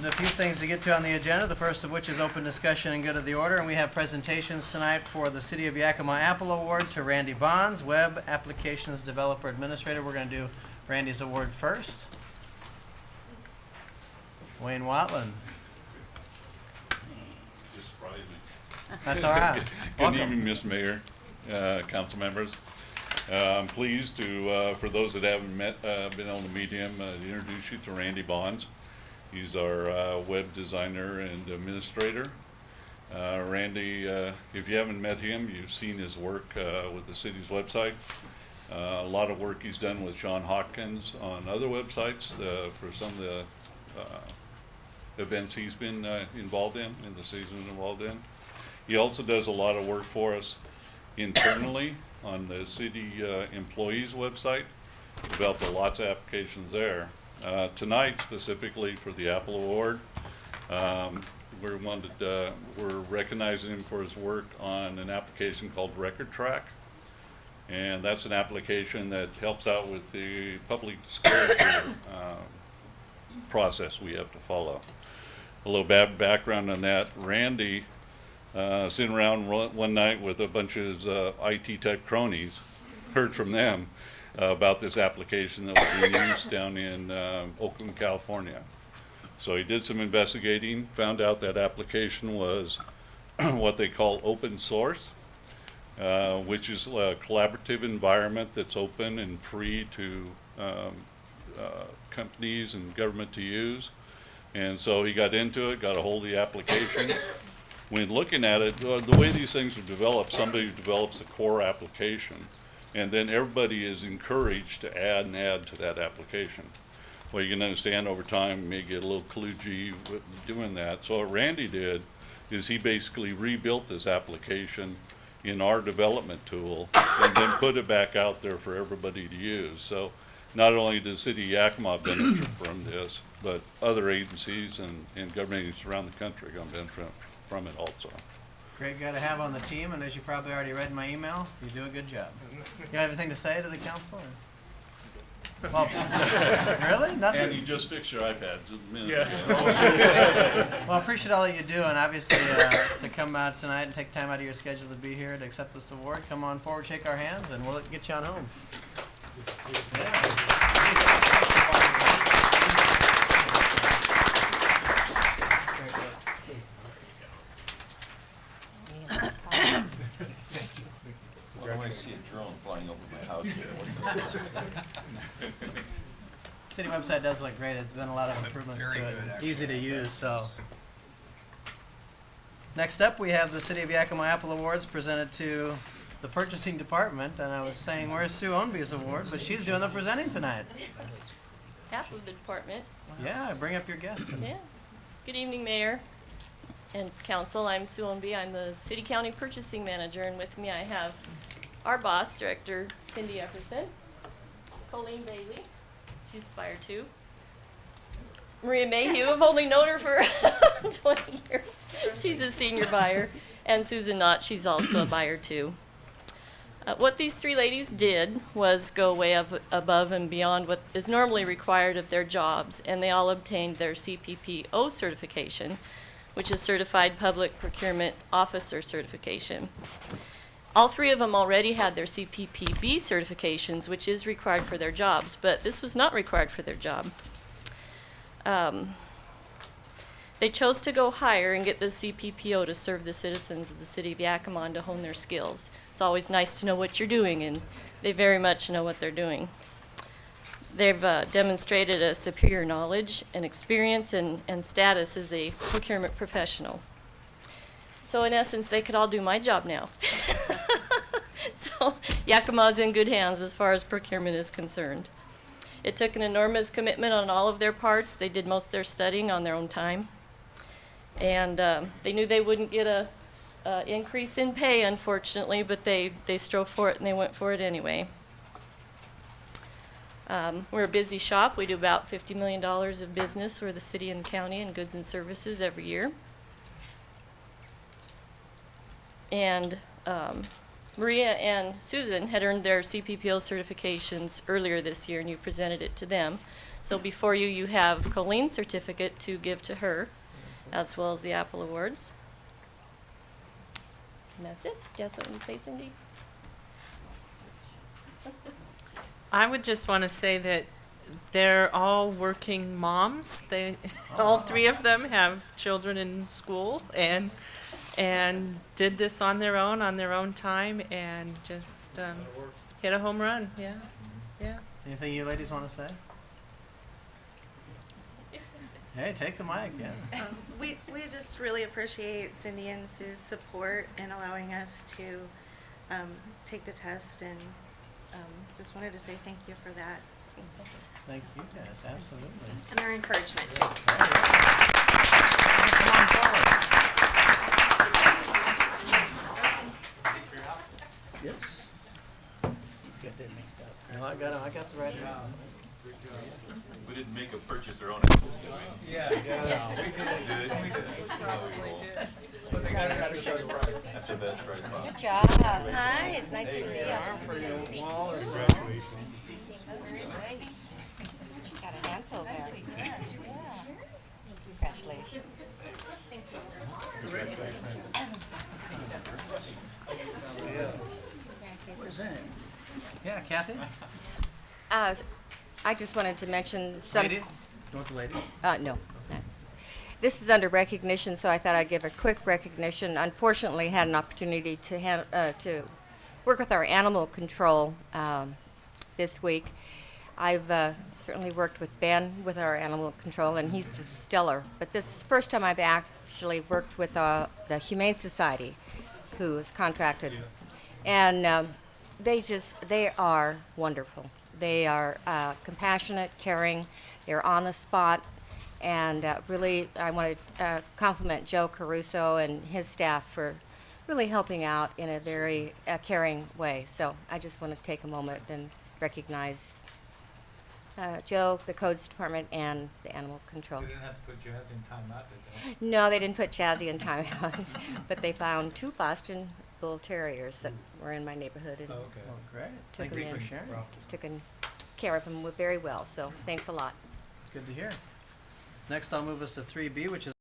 a few things to get to on the agenda, the first of which is open discussion and good of the order, and we have presentations tonight for the City of Yakima Apple Award to Randy Bonds, Web Applications Developer Administrator. We're going to do Randy's award first. Wayne Watland. That's all right. Good evening, Mr. Mayor, council members. I'm pleased to, for those that haven't been able to meet him, introduce you to Randy Bonds. He's our web designer and administrator. Randy, if you haven't met him, you've seen his work with the city's website. A lot of work he's done with John Hopkins on other websites for some of the events he's been involved in the season involved in. He also does a lot of work for us internally on the city employees website. Developed lots of applications there. Tonight, specifically for the Apple Award, we're recognizing him for his work on an application called Record Track. And that's an application that helps out with the public disclosure process we have to follow. A little background on that. Randy, sitting around one night with a bunch of his IT type cronies, heard from them about this application that was being used down in Oakland, California. So he did some investigating, found out that application was what they call open source, which is a collaborative environment that's open and free to companies and government to use. And so he got into it, got a hold of the application. When looking at it, the way these things are developed, somebody develops a core application, and then everybody is encouraged to add to that application. Well, you can understand over time, you may get a little kludgy with doing that. So what Randy did is he basically rebuilt this application in our development tool and then put it back out there for everybody to use. So not only does City of Yakima benefit from this, but other agencies and government agencies around the country are going to benefit from it also. Great guy to have on the team, and as you probably already read in my email, you do a good job. You have anything to say to the council? Or? Well, really? Nothing? And you just fixed your iPad just a minute ago. Well, I appreciate all that you do, and obviously to come out tonight and take time out of your schedule to be here to accept this award, come on forward, shake our hands, and we'll get you on home. I see a drone flying over my house here. City website does look great. There's been a lot of improvements to it. Easy to use. So, next up, we have the City of Yakima Apple Awards presented to the purchasing department. And I was saying, where's Sue Ownby's award? But she's doing the presenting tonight. Half of the department. Yeah, bring up your guests. Yeah. Good evening, Mayor and Council. I'm Sue Ownby. I'm the City County Purchasing Manager, and with me I have our boss, Director Cindy Epperson, Colleen Bailey, she's a buyer too, Maria Mayhew, I've only known her for 20 years, she's a senior buyer, and Susan Knott, she's also a buyer too. What these three ladies did was go way above and beyond what is normally required of their jobs, and they all obtained their CPPO certification, which is Certified Public Procurement Officer certification. All three of them already had their CPPB certifications, which is required for their jobs, but this was not required for their job. They chose to go higher and get the CPPO to serve the citizens of the City of Yakima and to hone their skills. It's always nice to know what you're doing, and they very much know what they're doing. They've demonstrated a superior knowledge and experience and status as a procurement professional. So in essence, they could all do my job now. So Yakima's in good hands as far as procurement is concerned. It took an enormous commitment on all of their parts. They did most of their studying on their own time. And they knew they wouldn't get a increase in pay, unfortunately, but they strove for it and they went for it anyway. We're a busy shop. We do about $50 million of business for the city and county in goods and services every year. And Maria and Susan had earned their CPPO certifications earlier this year, and you presented it to them. So before you, you have Colleen's certificate to give to her, as well as the Apple Awards. And that's it. Do you have something to say, Cindy? I would just want to say that they're all working moms. They, all three of them have children in school and did this on their own time, and just hit a home run. Yeah, yeah. Anything you ladies want to say? Hey, take the mic, yeah. We just really appreciate Cindy and Sue's support in allowing us to take the test, and just wanted to say thank you for that. Thanks. Thank you guys, absolutely. And their encouragement too. Come on forward. Yes. He's got that mixed up. No, I got the right one. We didn't make a purchase or own it. Yeah, That's the best price possible. Good job. Hi, it's nice to see you. That's nice. Got a handful there. Yeah. Congratulations. Yeah, Kathy? I just wanted to mention some. Ladies? You want the ladies? No. This is under recognition, so I thought I'd give a quick recognition. Unfortunately, had an opportunity to work with our animal control this week. I've certainly worked with Ben with our animal control, and he's just stellar. But this is the first time I've actually worked with the Humane Society, who is contracted. And they are wonderful. They are compassionate, caring, they're on the spot. And really, I want to compliment Joe Caruso and his staff for really helping out in a very caring way. So I just want to take a moment and recognize Joe, the codes department, and the animal control. They didn't have to put Jazzy in timeout, did they? No, they didn't put Jazzy in timeout, but they found 2 Boston Bull Terriers that were in my neighborhood and Oh, okay. Well, great. took Thank them you for in. sharing. Taken care of them very well. So thanks a lot. Good to hear. Next, I'll move us to 3B, which is